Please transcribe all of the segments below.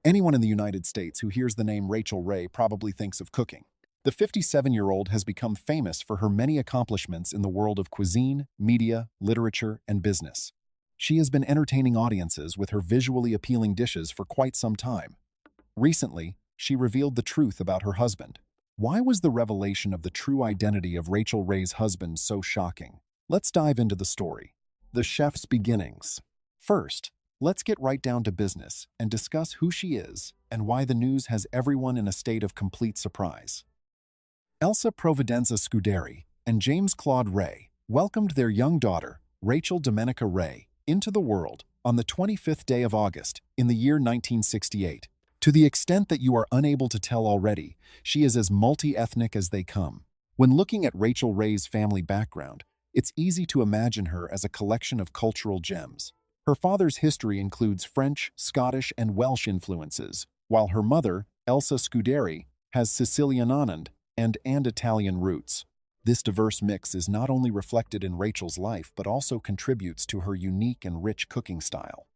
Anyone in the United States who hears the name Rachael Ray probably thinks of cooking. The 57-year-old has become famous for her many accomplishments in the world of cuisine, media, literature, and business. She has been entertaining audiences with her visually appealing dishes for quite some time. Recently, she revealed the truth about her husband. Why was the revelation of the true identity of Rachael Ray's husband so shocking? Let's dive into the story. The chef's beginnings. First, let's get right down to business and discuss who she is and why the news has everyone in a state of complete surprise. Elsa Providenza Scuderi and James Claude Ray welcomed their young daughter, Rachael Domenica Ray, into the world on the 25th day of August in the year 1968. To the extent that you are unable to tell already, she is as multi-ethnic as they come. When looking at Rachael Ray's family background, it's easy to imagine her as a collection of cultural gems. Her father's history includes French, Scottish, and Welsh influences, while her mother, Elsa Scuderi, has Sicilian and Italian roots. This diverse mix is not only reflected in Rachael's life but also contributes to her unique and rich cooking style.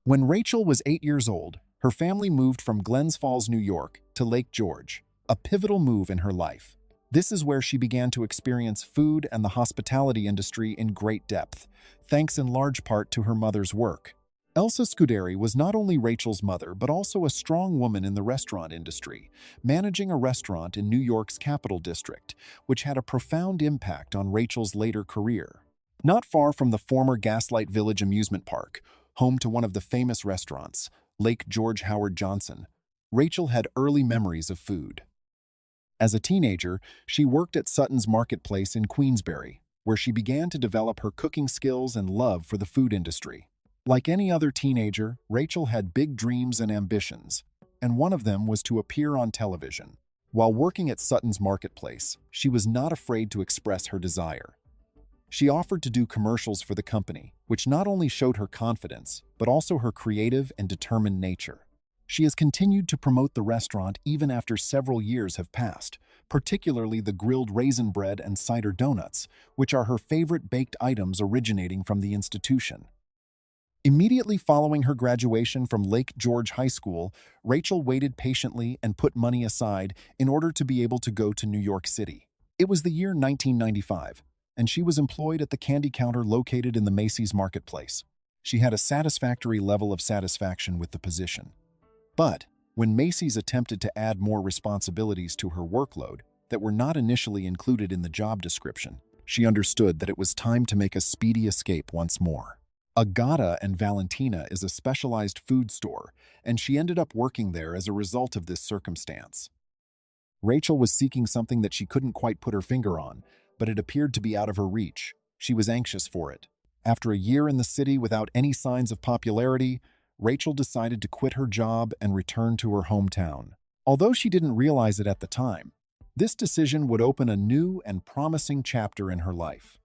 When Rachael was 8 years old, her family moved from Glens Falls, New York, to Lake George, a pivotal move in her life. This is where she began to experience food and the hospitality industry in great depth, thanks in large part to her mother's work. Elsa Scuderi was not only Rachael's mother but also a strong woman in the restaurant industry, managing a restaurant in New York's Capital District, which had a profound impact on Rachael's later career. Not far from the former Gaslight Village amusement park, home to one of the famous restaurants, Lake George Howard Johnson, Rachael had early memories of food. As a teenager, she worked at Sutton's Marketplace in Queensbury, where she began to develop her cooking skills and love for the food industry. Like any other teenager, Rachael had big dreams and ambitions, and one of them was to appear on television. While working at Sutton's Marketplace, she was not afraid to express her desire. She offered to do commercials for the company, which not only showed her confidence, but also her creative and determined nature. She has continued to promote the restaurant even after several years have passed, particularly the grilled raisin bread and cider donuts, which are her favorite baked items originating from the institution. Immediately following her graduation from Lake George High School, Rachael waited patiently and put money aside in order to be able to go to New York City. It was the year 1995, and she was employed at the candy counter located in the Macy's Marketplace. She had a satisfactory level of satisfaction with the position. But when Macy's attempted to add more responsibilities to her workload that were not initially included in the job description, she understood that it was time to make a speedy escape once more. Agata and Valentina is a specialized food store, and she ended up working there as a result of this circumstance. Rachael was seeking something that she couldn't quite put her finger on, but it appeared to be out of her reach. She was anxious for it. After a year in the city without any signs of popularity, Rachael decided to quit her job and return to her hometown. Although she didn't realize it at the time, this decision would open a new and promising chapter in her life.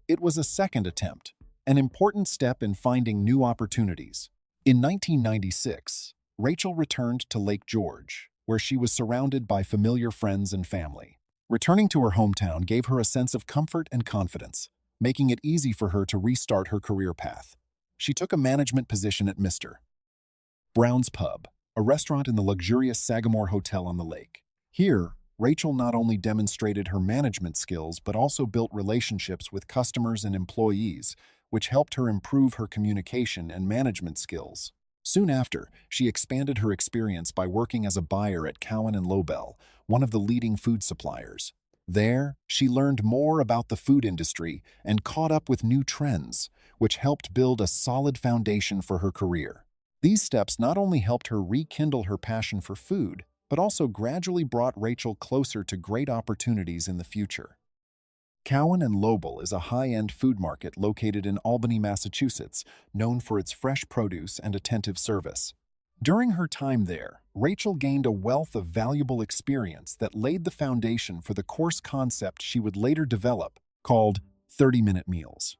It was a second attempt, an important step in finding new opportunities. In 1996, Rachael returned to Lake George, where she was surrounded by familiar friends and family. Returning to her hometown gave her a sense of comfort and confidence, making it easy for her to restart her career path. She took a management position at Mr. Brown's Pub, a restaurant in the luxurious Sagamore Hotel on the lake. Here, Rachael not only demonstrated her management skills but also built relationships with customers and employees, which helped her improve her communication and management skills. Soon after, she expanded her experience by working as a buyer at Cowan and Lobel, one of the leading food suppliers. There, she learned more about the food industry and caught up with new trends, which helped build a solid foundation for her career. These steps not only helped her rekindle her passion for food, but also gradually brought Rachael closer to great opportunities in the future. Cowan and Lobel is a high-end food market located in Albany, Massachusetts, known for its fresh produce and attentive service. During her time there, Rachael gained a wealth of valuable experience that laid the foundation for the course concept she would later develop, called 30-minute meals.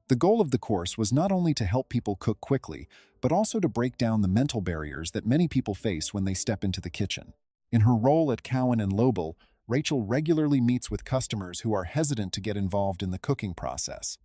The goal of the course was not only to help people cook quickly, but also to break down the mental barriers that many people face when they step into the kitchen. In her role at Cowan and Lobel, Rachael regularly meets with customers who are hesitant to get involved in the cooking process.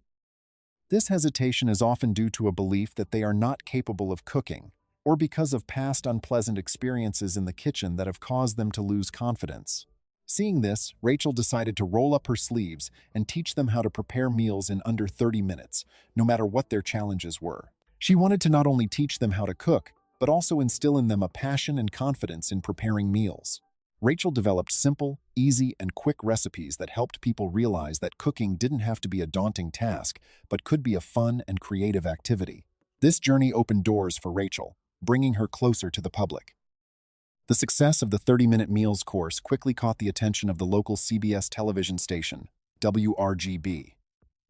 This hesitation is often due to a belief that they are not capable of cooking, or because of past unpleasant experiences in the kitchen that have caused them to lose confidence. Seeing this, Rachel decided to roll up her sleeves and teach them how to prepare meals in under 30 minutes, no matter what their challenges were. She wanted to not only teach them how to cook, but also instill in them a passion and confidence in preparing meals. Rachel developed simple, easy, and quick recipes that helped people realize that cooking didn't have to be a daunting task, but could be a fun and creative activity. This journey opened doors for Rachel, bringing her closer to the public. The success of the 30-minute meals course quickly caught the attention of the local CBS television station, WRGB.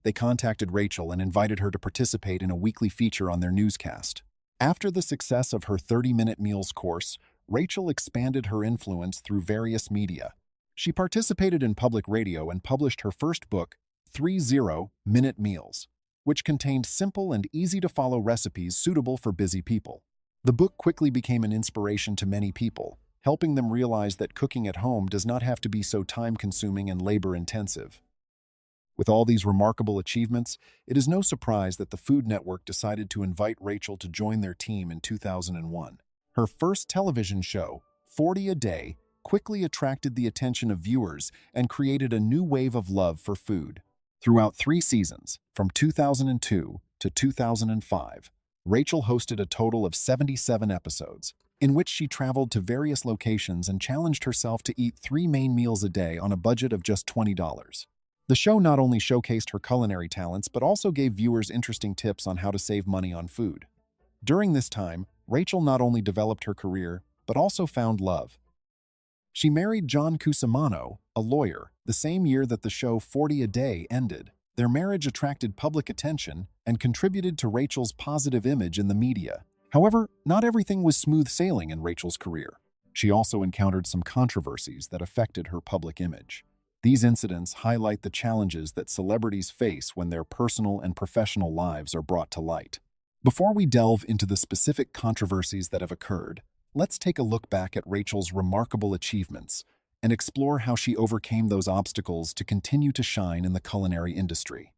They contacted Rachel and invited her to participate in a weekly feature on their newscast. After the success of her 30-minute meals course, Rachel expanded her influence through various media. She participated in public radio and published her first book, 30-Minute Meals, which contained simple and easy-to-follow recipes suitable for busy people. The book quickly became an inspiration to many people, helping them realize that cooking at home does not have to be so time-consuming and labor-intensive. With all these remarkable achievements, it is no surprise that the Food Network decided to invite Rachel to join their team in 2001. Her first television show, 40 a Day, quickly attracted the attention of viewers and created a new wave of love for food. Throughout 3 seasons, from 2002 to 2005, Rachel hosted a total of 77 episodes, in which she traveled to various locations and challenged herself to eat 3 main meals a day on a budget of just $20. The show not only showcased her culinary talents, but also gave viewers interesting tips on how to save money on food. During this time, Rachel not only developed her career, but also found love. She married John Cusimano, a lawyer, the same year that the show 40 a Day ended. Their marriage attracted public attention and contributed to Rachel's positive image in the media. However, not everything was smooth sailing in Rachel's career. She also encountered some controversies that affected her public image. These incidents highlight the challenges that celebrities face when their personal and professional lives are brought to light. Before we delve into the specific controversies that have occurred, let's take a look back at Rachel's remarkable achievements and explore how she overcame those obstacles to continue to shine in the culinary industry.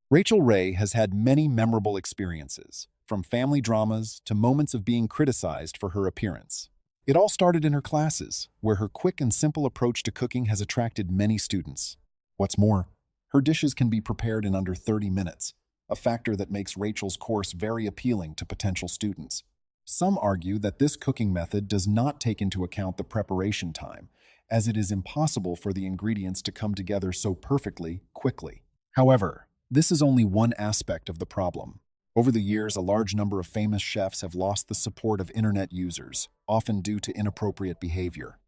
Rachael Ray has had many memorable experiences, from family dramas to moments of being criticized for her appearance. It all started in her classes, where her quick and simple approach to cooking has attracted many students. What's more, her dishes can be prepared in under 30 minutes, a factor that makes Rachel's course very appealing to potential students. Some argue that this cooking method does not take into account the preparation time, as it is impossible for the ingredients to come together so perfectly, quickly. However, this is only one aspect of the problem. Over the years, a large number of famous chefs have lost the support of internet users, often due to inappropriate behavior.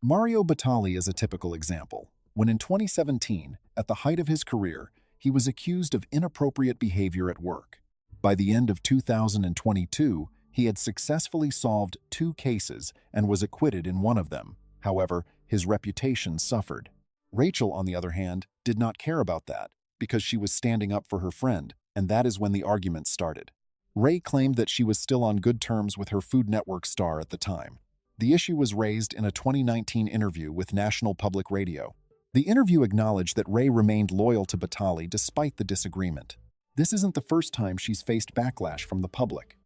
Mario Batali is a typical example, when in 2017, at the height of his career, he was accused of inappropriate behavior at work. By the end of 2022, he had successfully solved 2 cases and was acquitted in one of them. However, his reputation suffered. Rachel, on the other hand, did not care about that, because she was standing up for her friend, and that is when the argument started. Ray claimed that she was still on good terms with her Food Network star at the time. The issue was raised in a 2019 interview with National Public Radio. The interview acknowledged that Ray remained loyal to Batali despite the disagreement. This isn't the first time she's faced backlash from the public.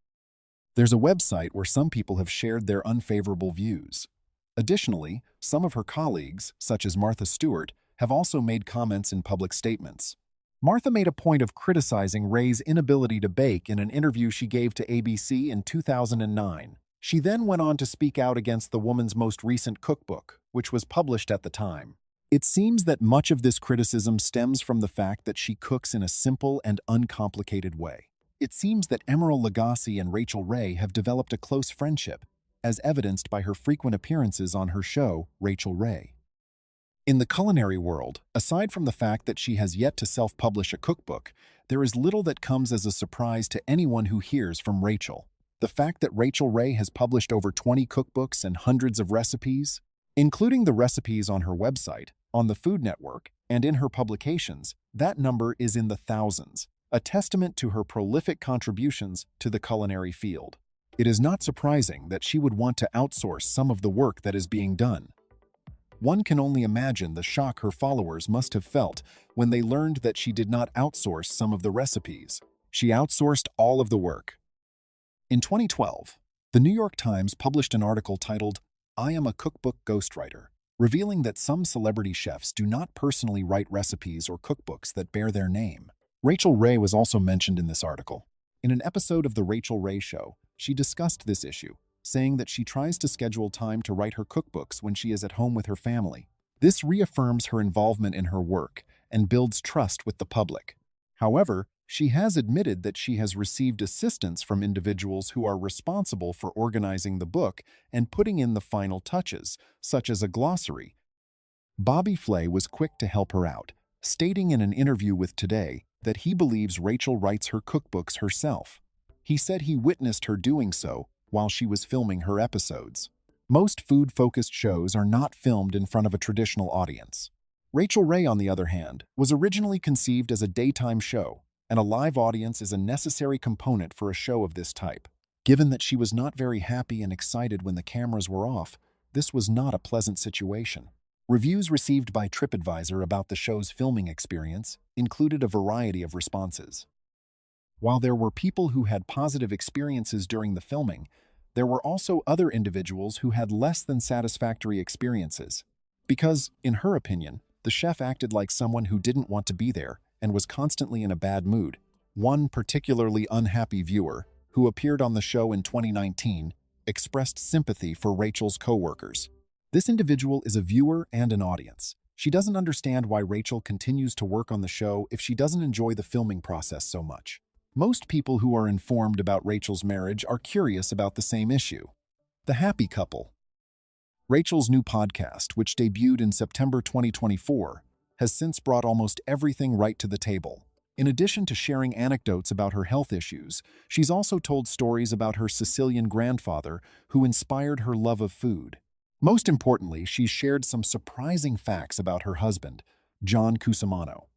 There's a website where some people have shared their unfavorable views. Additionally, some of her colleagues, such as Martha Stewart, have also made comments in public statements. Martha made a point of criticizing Ray's inability to bake in an interview she gave to ABC in 2009. She then went on to speak out against the woman's most recent cookbook, which was published at the time. It seems that much of this criticism stems from the fact that she cooks in a simple and uncomplicated way. It seems that Emeril Lagasse and Rachael Ray have developed a close friendship, as evidenced by her frequent appearances on her show, Rachael Ray. In the culinary world, aside from the fact that she has yet to self-publish a cookbook, there is little that comes as a surprise to anyone who hears from Rachel. The fact that Rachael Ray has published over 20 cookbooks and hundreds of recipes, including the recipes on her website, on the Food Network, and in her publications, that number is in the thousands, a testament to her prolific contributions to the culinary field. It is not surprising that she would want to outsource some of the work that is being done. One can only imagine the shock her followers must have felt when they learned that she did not outsource some of the recipes. She outsourced all of the work. In 2012, the New York Times published an article titled, "I Am a Cookbook Ghostwriter," revealing that some celebrity chefs do not personally write recipes or cookbooks that bear their name. Rachael Ray was also mentioned in this article. In an episode of The Rachael Ray Show, she discussed this issue, saying that she tries to schedule time to write her cookbooks when she is at home with her family. This reaffirms her involvement in her work and builds trust with the public. However, she has admitted that she has received assistance from individuals who are responsible for organizing the book and putting in the final touches, such as a glossary. Bobby Flay was quick to help her out, stating in an interview with Today that he believes Rachael writes her cookbooks herself. He said he witnessed her doing so while she was filming her episodes. Most food-focused shows are not filmed in front of a traditional audience. Rachael Ray, on the other hand, was originally conceived as a daytime show, and a live audience is a necessary component for a show of this type. Given that she was not very happy and excited when the cameras were off, this was not a pleasant situation. Reviews received by TripAdvisor about the show's filming experience included a variety of responses. While there were people who had positive experiences during the filming, there were also other individuals who had less than satisfactory experiences. Because, in her opinion, the chef acted like someone who didn't want to be there and was constantly in a bad mood. One particularly unhappy viewer, who appeared on the show in 2019, expressed sympathy for Rachael's co-workers. This individual is a viewer and an audience. She doesn't understand why Rachael continues to work on the show if she doesn't enjoy the filming process so much. Most people who are informed about Rachael's marriage are curious about the same issue. The Happy Couple. Rachael's new podcast, which debuted in September 2024, has since brought almost everything right to the table. In addition to sharing anecdotes about her health issues, she's also told stories about her Sicilian grandfather who inspired her love of food. Most importantly, she's shared some surprising facts about her husband, John Cusimano.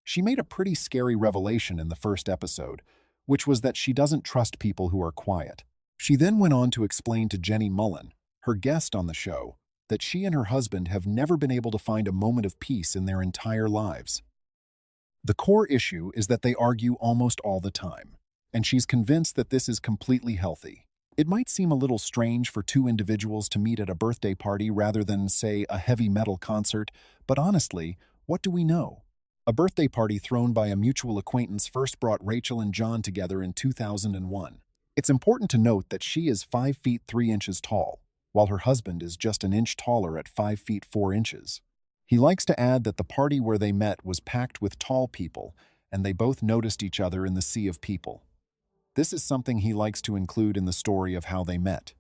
She made a pretty scary revelation in the first episode, which was that she doesn't trust people who are quiet. She then went on to explain to Jenny Mullen, her guest on the show, that she and her husband have never been able to find a moment of peace in their entire lives. The core issue is that they argue almost all the time, and she's convinced that this is completely healthy. It might seem a little strange for two individuals to meet at a birthday party rather than, say, a heavy metal concert, but honestly, what do we know? A birthday party thrown by a mutual acquaintance first brought Rachael and John together in 2001. It's important to note that she is 5 feet 3 inches tall, while her husband is just an inch taller at 5 feet 4 inches. He likes to add that the party where they met was packed with tall people, and they both noticed each other in the sea of people. This is something he likes to include in the story of how they met.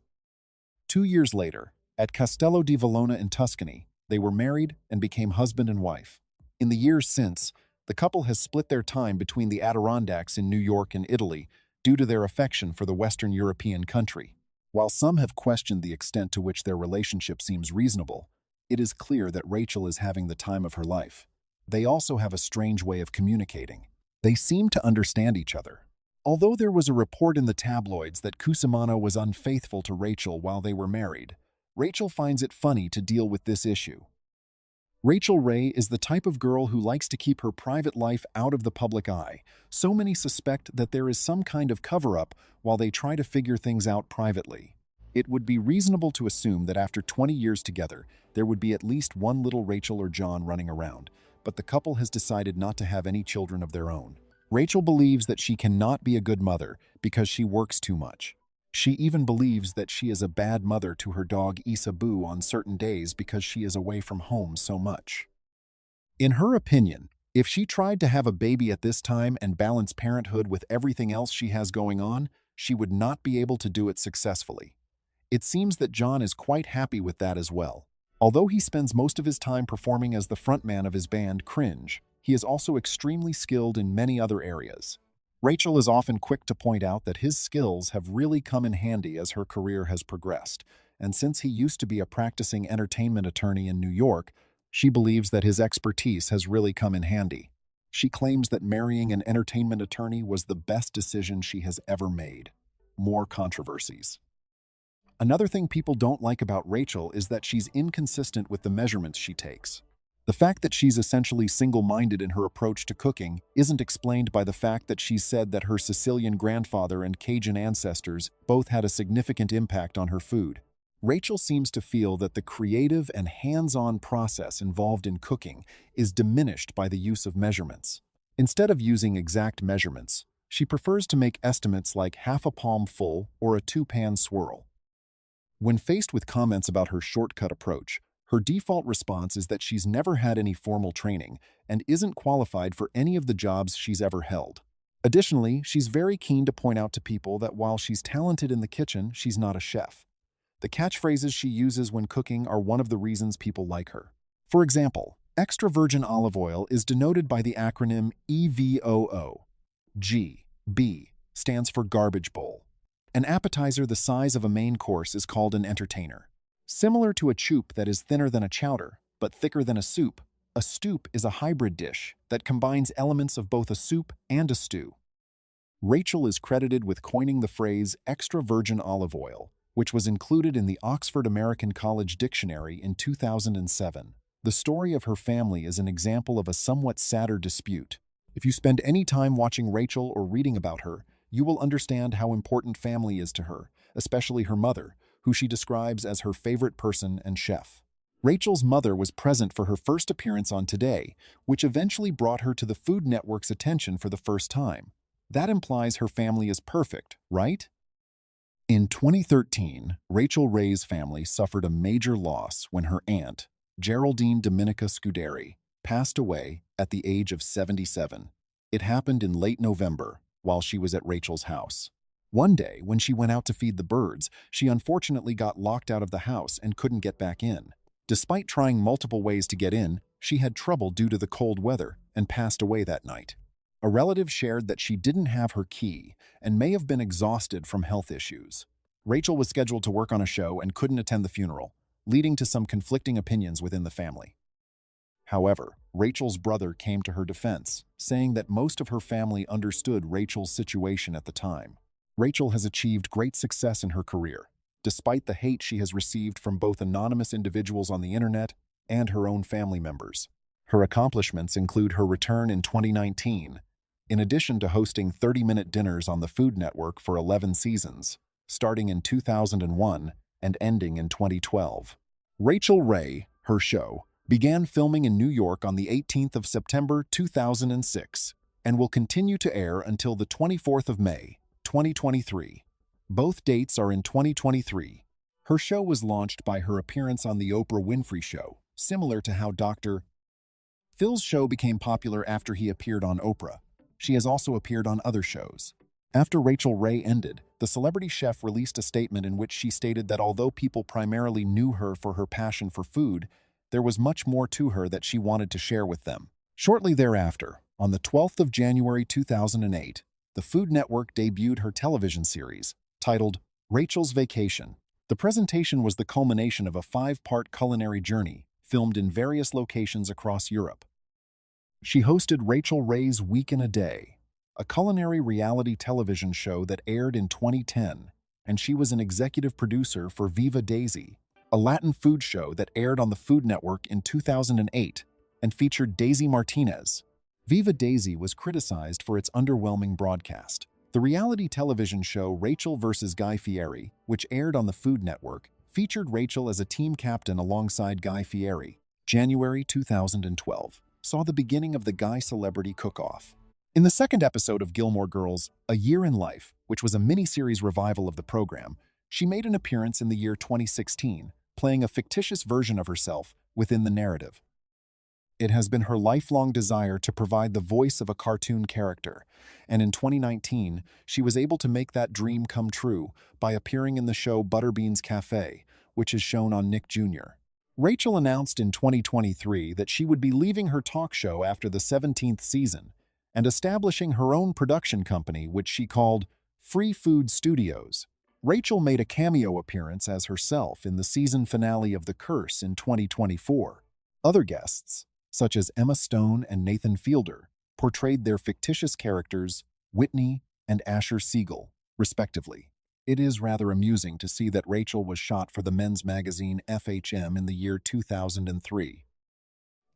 2 years later, at Castello di Vallona in Tuscany, they were married and became husband and wife. In the years since, the couple has split their time between the Adirondacks in New York and Italy due to their affection for the Western European country. While some have questioned the extent to which their relationship seems reasonable, it is clear that Rachael is having the time of her life. They also have a strange way of communicating. They seem to understand each other. Although there was a report in the tabloids that Cusimano was unfaithful to Rachael while they were married, Rachael finds it funny to deal with this issue. Rachael Ray is the type of girl who likes to keep her private life out of the public eye. So many suspect that there is some kind of cover-up while they try to figure things out privately. It would be reasonable to assume that after 20 years together, there would be at least one little Rachael or John running around, but the couple has decided not to have any children of their own. Rachael believes that she cannot be a good mother because she works too much. She even believes that she is a bad mother to her dog Isabu on certain days because she is away from home so much. In her opinion, if she tried to have a baby at this time and balance parenthood with everything else she has going on, she would not be able to do it successfully. It seems that John is quite happy with that as well. Although he spends most of his time performing as the frontman of his band, Cringe, he is also extremely skilled in many other areas. Rachael is often quick to point out that his skills have really come in handy as her career has progressed, and since he used to be a practicing entertainment attorney in New York, she believes that his expertise has really come in handy. She claims that marrying an entertainment attorney was the best decision she has ever made. More controversies. Another thing people don't like about Rachael is that she's inconsistent with the measurements she takes. The fact that she's essentially single-minded in her approach to cooking isn't explained by the fact that she's said that her Sicilian grandfather and Cajun ancestors both had a significant impact on her food. Rachael seems to feel that the creative and hands-on process involved in cooking is diminished by the use of measurements. Instead of using exact measurements, she prefers to make estimates like half a palm full or a two-pan swirl. When faced with comments about her shortcut approach, her default response is that she's never had any formal training and isn't qualified for any of the jobs she's ever held. Additionally, she's very keen to point out to people that while she's talented in the kitchen, she's not a chef. The catchphrases she uses when cooking are one of the reasons people like her. For example, extra virgin olive oil is denoted by the acronym EVOO. G-B stands for garbage bowl. An appetizer the size of a main course is called an entertainer. Similar to a choup that is thinner than a chowder, but thicker than a soup, a stoup is a hybrid dish that combines elements of both a soup and a stew. Rachael is credited with coining the phrase extra virgin olive oil, which was included in the Oxford American College Dictionary in 2007. The story of her family is an example of a somewhat sadder dispute. If you spend any time watching Rachael or reading about her, you will understand how important family is to her, especially her mother, who she describes as her favorite person and chef. Rachael's mother was present for her first appearance on Today, which eventually brought her to the Food Network's attention for the first time. That implies her family is perfect, right? In 2013, Rachael Ray's family suffered a major loss when her aunt, Geraldine Dominica Scuderi, passed away at the age of 77. It happened in late November, while she was at Rachael's house. One day, when she went out to feed the birds, she unfortunately got locked out of the house and couldn't get back in. Despite trying multiple ways to get in, she had trouble due to the cold weather and passed away that night. A relative shared that she didn't have her key and may have been exhausted from health issues. Rachael was scheduled to work on a show and couldn't attend the funeral, leading to some conflicting opinions within the family. However, Rachael's brother came to her defense, saying that most of her family understood Rachael's situation at the time. Rachael has achieved great success in her career, despite the hate she has received from both anonymous individuals on the internet and her own family members. Her accomplishments include her return in 2019, in addition to hosting 30-minute dinners on the Food Network for 11 seasons, starting in 2001 and ending in 2012. Rachael Ray, her show, began filming in New York on the 18th of September 2006 and will continue to air until the 24th of May, 2023. Both dates are in 2023. Her show was launched by her appearance on The Oprah Winfrey Show, similar to how Dr. Phil's show became popular after he appeared on Oprah. She has also appeared on other shows. After Rachael Ray ended, the celebrity chef released a statement in which she stated that although people primarily knew her for her passion for food, there was much more to her that she wanted to share with them. Shortly thereafter, on the 12th of January 2008, the Food Network debuted her television series, titled Rachael's Vacation. The presentation was the culmination of a 5-part culinary journey filmed in various locations across Europe. She hosted Rachael Ray's Week in a Day, a culinary reality television show that aired in 2010, and she was an executive producer for Viva Daisy, a Latin food show that aired on the Food Network in 2008 and featured Daisy Martinez. Viva Daisy was criticized for its underwhelming broadcast. The reality television show Rachael vs. Guy Fieri, which aired on the Food Network, featured Rachael as a team captain alongside Guy Fieri. January 2012 saw the beginning of the Guy Celebrity Cook-Off. In the second episode of Gilmore Girls, A Year in Life, which was a mini-series revival of the program, she made an appearance in the year 2016, playing a fictitious version of herself within the narrative. It has been her lifelong desire to provide the voice of a cartoon character, and in 2019, she was able to make that dream come true by appearing in the show Butterbean's Cafe, which is shown on Nick Jr. Rachael announced in 2023 that she would be leaving her talk show after the 17th season and establishing her own production company, which she called Free Food Studios. Rachael made a cameo appearance as herself in the season finale of The Curse in 2024. Other guests, such as Emma Stone and Nathan Fielder, portrayed their fictitious characters, Whitney and Asher Siegel, respectively. It is rather amusing to see that Rachael was shot for the men's magazine FHM in the year 2003.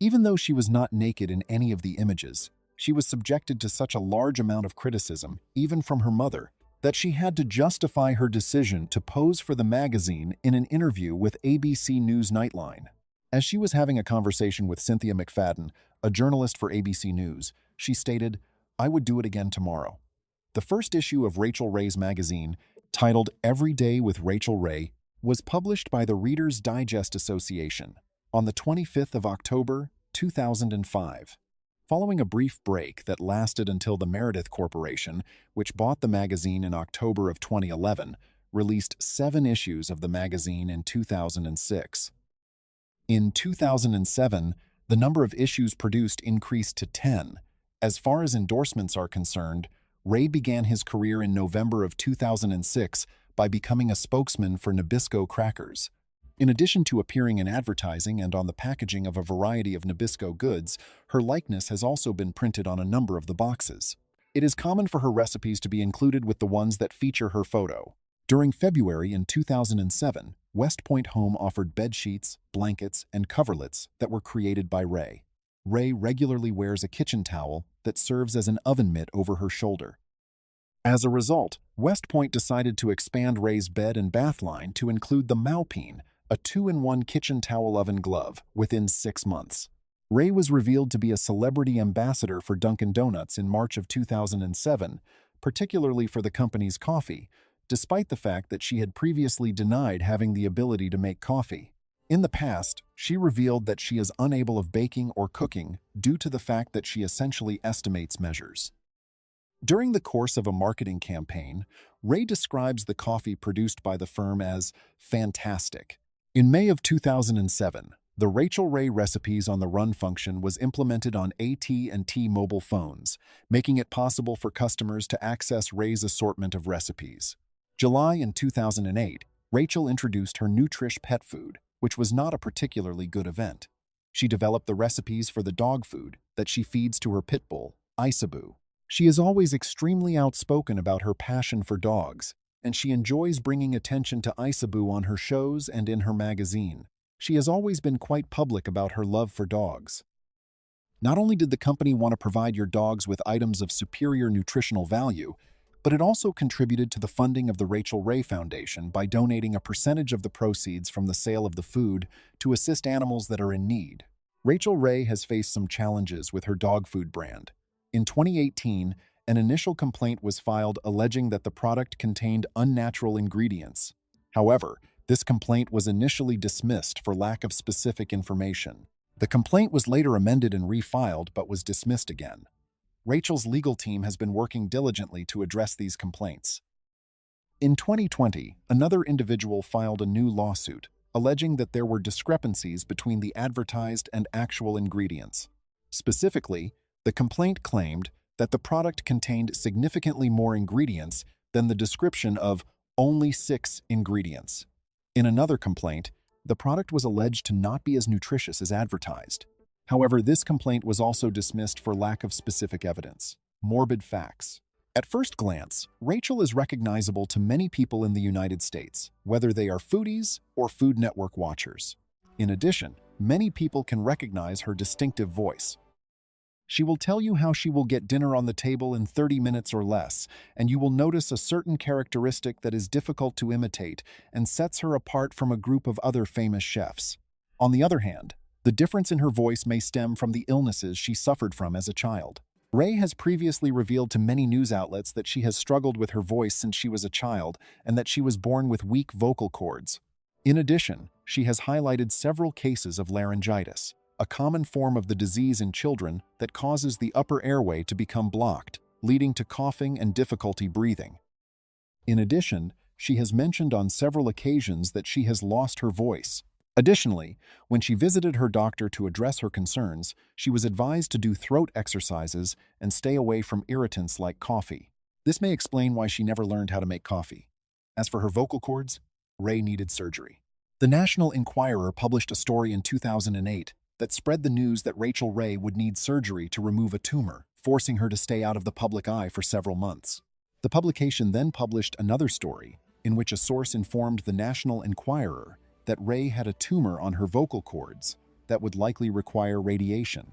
Even though she was not naked in any of the images, she was subjected to such a large amount of criticism, even from her mother, that she had to justify her decision to pose for the magazine in an interview with ABC News Nightline. As she was having a conversation with Cynthia McFadden, a journalist for ABC News, she stated, "I would do it again tomorrow." The first issue of Rachael Ray's magazine, titled Every Day with Rachael Ray, was published by the Reader's Digest Association on the 25th of October, 2005. Following a brief break that lasted until the Meredith Corporation, which bought the magazine in October of 2011, released 7 issues of the magazine in 2006. In 2007, the number of issues produced increased to 10. As far as endorsements are concerned, Ray began his career in November of 2006 by becoming a spokesman for Nabisco crackers. In addition to appearing in advertising and on the packaging of a variety of Nabisco goods, her likeness has also been printed on a number of the boxes. It is common for her recipes to be included with the ones that feature her photo. During February in 2007, West Point Home offered bed sheets, blankets, and coverlets that were created by Ray. Ray regularly wears a kitchen towel that serves as an oven mitt over her shoulder. As a result, West Point decided to expand Ray's bed and bath line to include the Maupine, a 2-in-1 kitchen towel oven glove, within 6 months. Ray was revealed to be a celebrity ambassador for Dunkin' Donuts in March of 2007, particularly for the company's coffee, despite the fact that she had previously denied having the ability to make coffee. In the past, she revealed that she is unable of baking or cooking due to the fact that she essentially estimates measures. During the course of a marketing campaign, Ray describes the coffee produced by the firm as fantastic. In May of 2007, the Rachael Ray Recipes on the Run function was implemented on AT&T mobile phones, making it possible for customers to access Ray's assortment of recipes. July in 2008, Rachael introduced her Nutrish pet food, which was not a particularly good event. She developed the recipes for the dog food that she feeds to her pit bull, Isabu. She is always extremely outspoken about her passion for dogs, and she enjoys bringing attention to Isabu on her shows and in her magazine. She has always been quite public about her love for dogs. Not only did the company want to provide your dogs with items of superior nutritional value, but it also contributed to the funding of the Rachael Ray Foundation by donating a percentage of the proceeds from the sale of the food to assist animals that are in need. Rachael Ray has faced some challenges with her dog food brand. In 2018, an initial complaint was filed alleging that the product contained unnatural ingredients. However, this complaint was initially dismissed for lack of specific information. The complaint was later amended and refiled but was dismissed again. Rachael's legal team has been working diligently to address these complaints. In 2020, another individual filed a new lawsuit, alleging that there were discrepancies between the advertised and actual ingredients. Specifically, the complaint claimed that the product contained significantly more ingredients than the description of only 6 ingredients. In another complaint, the product was alleged to not be as nutritious as advertised. However, this complaint was also dismissed for lack of specific evidence. Morbid facts. At first glance, Rachael is recognizable to many people in the United States, whether they are foodies or Food Network watchers. In addition, many people can recognize her distinctive voice. She will tell you how she will get dinner on the table in 30 minutes or less, and you will notice a certain characteristic that is difficult to imitate and sets her apart from a group of other famous chefs. On the other hand, the difference in her voice may stem from the illnesses she suffered from as a child. Ray has previously revealed to many news outlets that she has struggled with her voice since she was a child and that she was born with weak vocal cords. In addition, she has highlighted several cases of laryngitis, a common form of the disease in children that causes the upper airway to become blocked, leading to coughing and difficulty breathing. In addition, she has mentioned on several occasions that she has lost her voice. Additionally, when she visited her doctor to address her concerns, she was advised to do throat exercises and stay away from irritants like coffee. This may explain why she never learned how to make coffee. As for her vocal cords, Ray needed surgery. The National Enquirer published a story in 2008 that spread the news that Rachael Ray would need surgery to remove a tumor, forcing her to stay out of the public eye for several months. The publication then published another story in which a source informed the National Enquirer that Ray had a tumor on her vocal cords that would likely require radiation.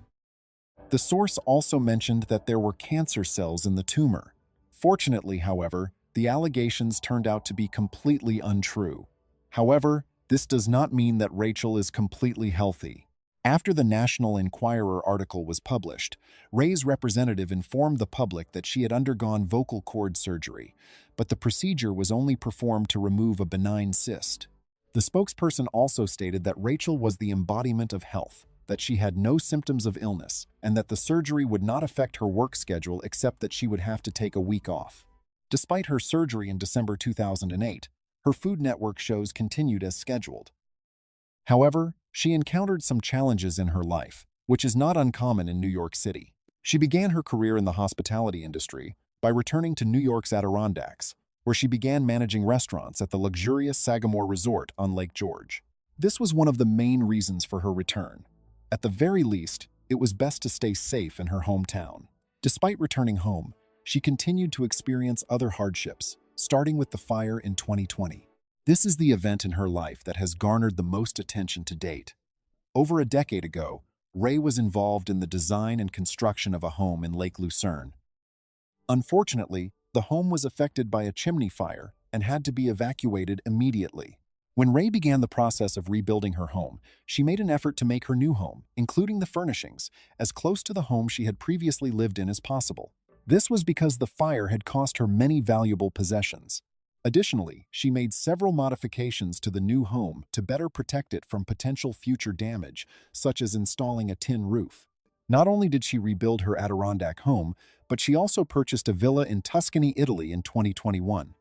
The source also mentioned that there were cancer cells in the tumor. Fortunately, however, the allegations turned out to be completely untrue. However, this does not mean that Rachael is completely healthy. After the National Enquirer article was published, Ray's representative informed the public that she had undergone vocal cord surgery, but the procedure was only performed to remove a benign cyst. The spokesperson also stated that Rachael was the embodiment of health, that she had no symptoms of illness, and that the surgery would not affect her work schedule except that she would have to take a week off. Despite her surgery in December 2008, her Food Network shows continued as scheduled. However, she encountered some challenges in her life, which is not uncommon in New York City. She began her career in the hospitality industry by returning to New York's Adirondacks, where she began managing restaurants at the luxurious Sagamore Resort on Lake George. This was one of the main reasons for her return. At the very least, it was best to stay safe in her hometown. Despite returning home, she continued to experience other hardships, starting with the fire in 2020. This is the event in her life that has garnered the most attention to date. Over a decade ago, Ray was involved in the design and construction of a home in Lake Lucerne. Unfortunately, the home was affected by a chimney fire and had to be evacuated immediately. When Ray began the process of rebuilding her home, she made an effort to make her new home, including the furnishings, as close to the home she had previously lived in as possible. This was because the fire had cost her many valuable possessions. Additionally, she made several modifications to the new home to better protect it from potential future damage, such as installing a tin roof. Not only did she rebuild her Adirondack home, but she also purchased a villa in Tuscany, Italy in 2021.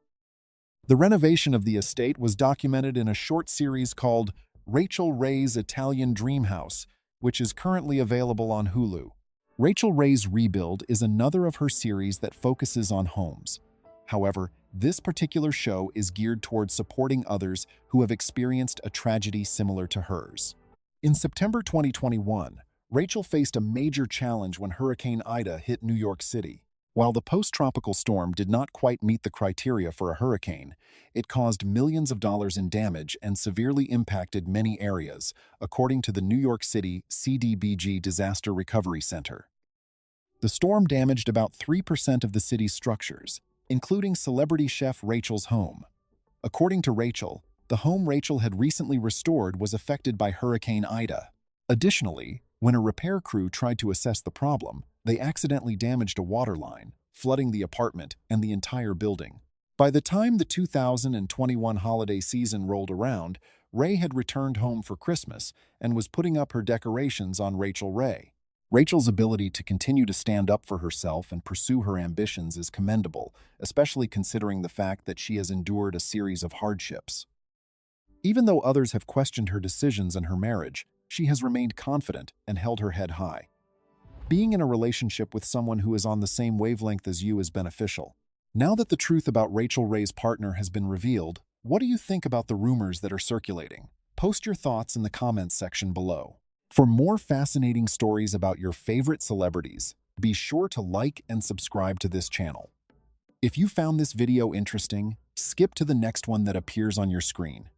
The renovation of the estate was documented in a short series called Rachael Ray's Italian Dream House, which is currently available on Hulu. Rachael Ray's Rebuild is another of her series that focuses on homes. However, this particular show is geared towards supporting others who have experienced a tragedy similar to hers. In September 2021, Rachael faced a major challenge when Hurricane Ida hit New York City. While the post-tropical storm did not quite meet the criteria for a hurricane, it caused millions of dollars in damage and severely impacted many areas, according to the New York City CDBG Disaster Recovery Center. The storm damaged about 3% of the city's structures, including celebrity chef Rachael's home. According to Rachael, the home Rachael had recently restored was affected by Hurricane Ida. Additionally, when a repair crew tried to assess the problem, they accidentally damaged a water line, flooding the apartment and the entire building. By the time the 2021 holiday season rolled around, Ray had returned home for Christmas and was putting up her decorations on Rachael Ray. Rachael's ability to continue to stand up for herself and pursue her ambitions is commendable, especially considering the fact that she has endured a series of hardships. Even though others have questioned her decisions and her marriage, she has remained confident and held her head high. Being in a relationship with someone who is on the same wavelength as you is beneficial. Now that the truth about Rachael Ray's partner has been revealed, what do you think about the rumors that are circulating? Post your thoughts in the comments section below. For more fascinating stories about your favorite celebrities, be sure to like and subscribe to this channel. If you found this video interesting, skip to the next one that appears on your screen.